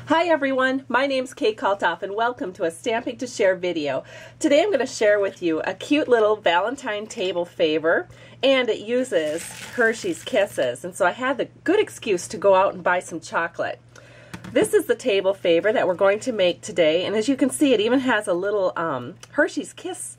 Hi everyone, my name's Kate Kalthoff and welcome to a Stamping to Share video. Today I'm going to share with you a cute little Valentine Table Favor, and it uses Hershey's Kisses, and so I had the good excuse to go out and buy some chocolate. This is the table favor that we're going to make today, and as you can see it even has a little Hershey's Kiss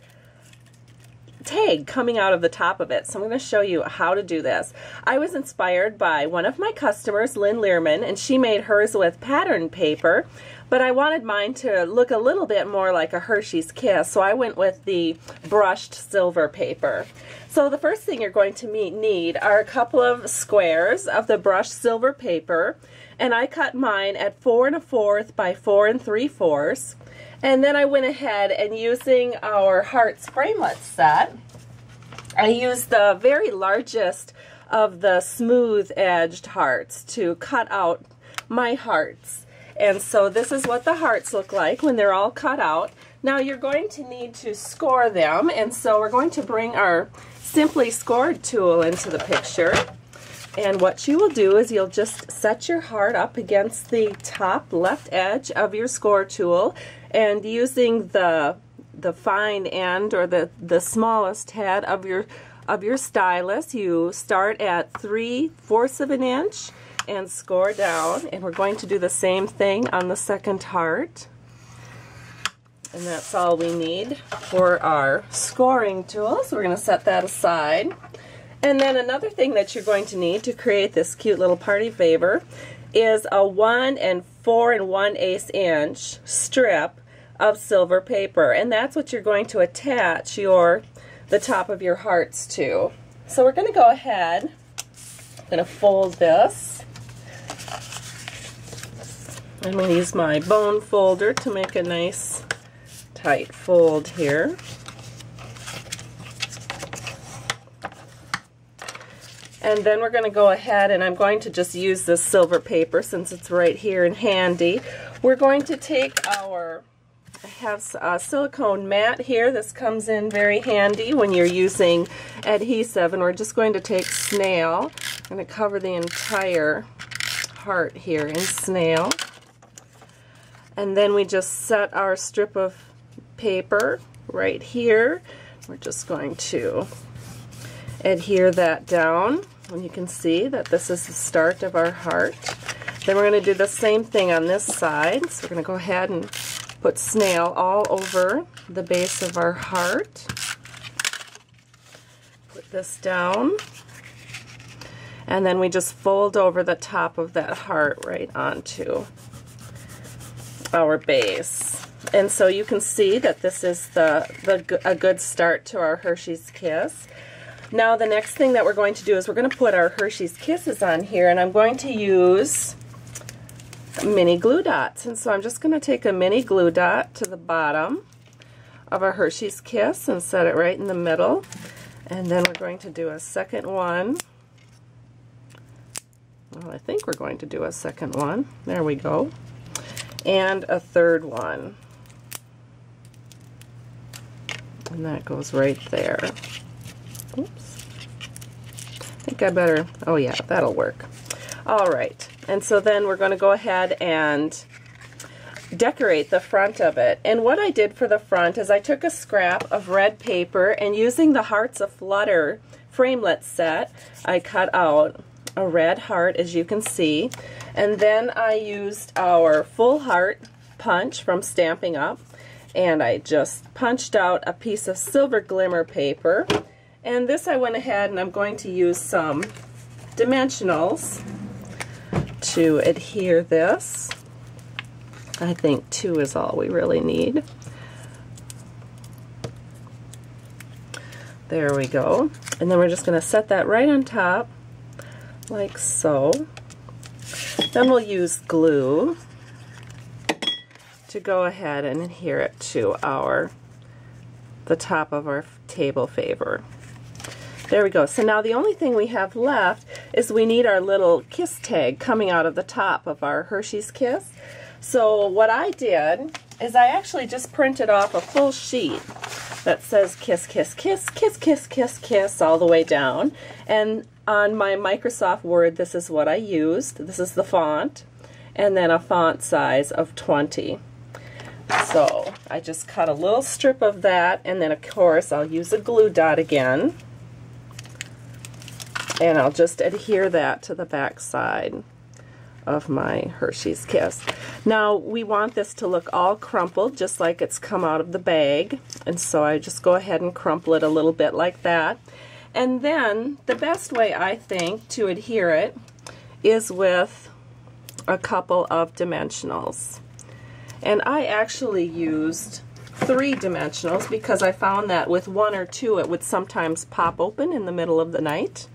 tag coming out of the top of it. So I'm going to show you how to do this. I was inspired by one of my customers, Lynn Learman, and she made hers with pattern paper, but I wanted mine to look a little bit more like a Hershey's Kiss, so I went with the brushed silver paper. So the first thing you're going to need are a couple of squares of the brushed silver paper, and I cut mine at 4 1/4 by 4 3/4. And then I went ahead and using our hearts framelit set, I used the very largest of the smooth edged hearts to cut out my hearts. And so this is what the hearts look like when they're all cut out. Now you're going to need to score them, and so we're going to bring our Simply Scored tool into the picture. And what you will do is you'll just set your heart up against the top left edge of your score tool, and using the fine end or the smallest head of your stylus, you start at 3/4 of an inch and score down. And we're going to do the same thing on the second heart. And that's all we need for our scoring tool. So we're going to set that aside. And then another thing that you're going to need to create this cute little party favor is a 1 4 1/8 inch strip of silver paper, and that's what you're going to attach the top of your hearts to. So we're going to go ahead, I'm going to fold this. I'm going to use my bone folder to make a nice tight fold here. And then we're going to go ahead, and I'm going to just use this silver paper since it's right here and handy. We're going to take I have a silicone mat here. This comes in very handy when you're using adhesive, and we're just going to take snail. I'm going to cover the entire heart here in snail. And then we just set our strip of paper right here. We're just going to adhere that down. And you can see that this is the start of our heart. Then we're going to do the same thing on this side. So we're going to go ahead and put snail all over the base of our heart. Put this down. And then we just fold over the top of that heart right onto our base. And so you can see that this is a good start to our Hershey's Kiss. Now the next thing that we're going to do is we're going to put our Hershey's Kisses on here, and I'm going to use mini glue dots. And so I'm just going to take a mini glue dot to the bottom of our Hershey's Kiss and set it right in the middle. And then we're going to do a second one. Well, I think we're going to do a second one. There we go. And a third one. And that goes right there. Oops. I think I better, oh yeah, that'll work. Alright, and so then we're going to go ahead and decorate the front of it. And what I did for the front is I took a scrap of red paper, and using the Hearts Aflutter framelit set, I cut out a red heart, as you can see. And then I used our full heart punch from Stampin Up, and I just punched out a piece of silver glimmer paper. And this I went ahead and I'm going to use some dimensionals to adhere this. I think 2 is all we really need. There we go. And then we're just going to set that right on top, like so. Then we'll use glue to go ahead and adhere it to the top of our table favor. There we go. So now the only thing we have left is we need our little kiss tag coming out of the top of our Hershey's Kiss. So what I did is I actually just printed off a full sheet that says kiss, kiss, kiss, kiss, kiss, kiss, kiss all the way down. And on my Microsoft Word, this is what I used. This is the font. and then a font size of 20. So I just cut a little strip of that, and then of course I'll use a glue dot again, and I'll just adhere that to the back side of my Hershey's Kiss. Now we want this to look all crumpled, just like it's come out of the bag, and so I just go ahead and crumple it a little bit like that. And then the best way, I think, to adhere it is with a couple of dimensionals. And I actually used 3 dimensionals because I found that with 1 or 2 it would sometimes pop open in the middle of the night.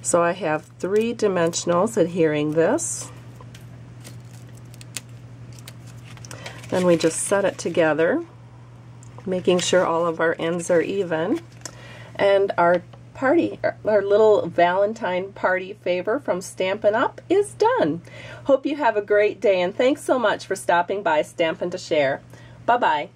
So I have 3 dimensionals adhering this. Then we just set it together, making sure all of our ends are even. And our little Valentine party favor from Stampin' Up is done. Hope you have a great day, and thanks so much for stopping by Stampin' to Share. Bye-bye.